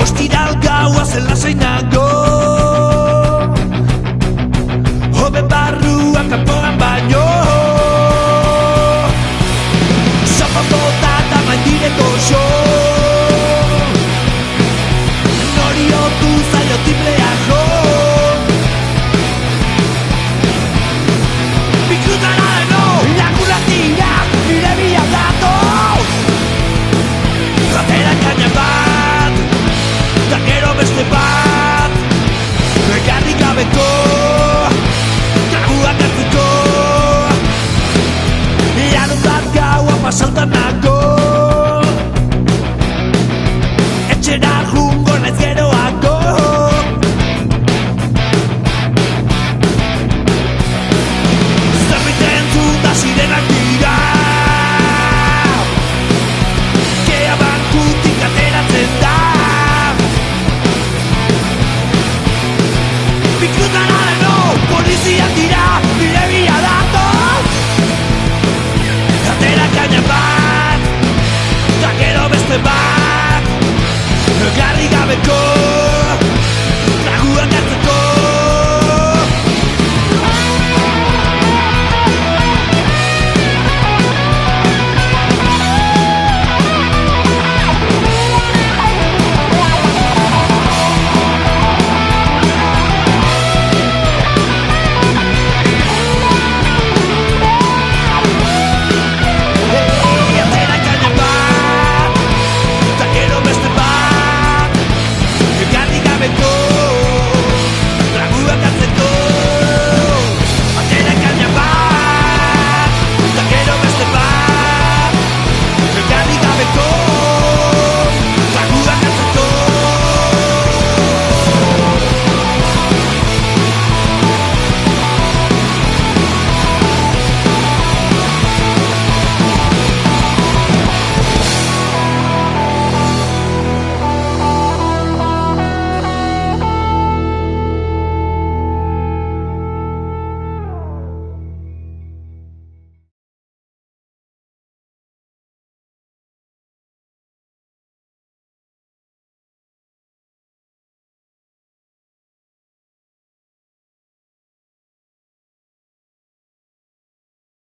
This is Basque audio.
Ostiral gaua zen lasai nago, hobe barruan kanpoan baino. Zapata eta maindireko xo, nori otu zailo tiplea jo. Bikutara deno, lagunak dira, nire bila dato. Atera kaina bat, da gero beste bat, egarri gabeko, traguak hartuko. Larun bat gaua pasaltan nago, etxera jungo naiz geroako. Zerbait entzun da sirenak dira, kea bankutik ateratzen da. Bikutara deno, poliziak dira, nire bila datoz. Atera kaina bat, da gero beste bat, egarri gabeko.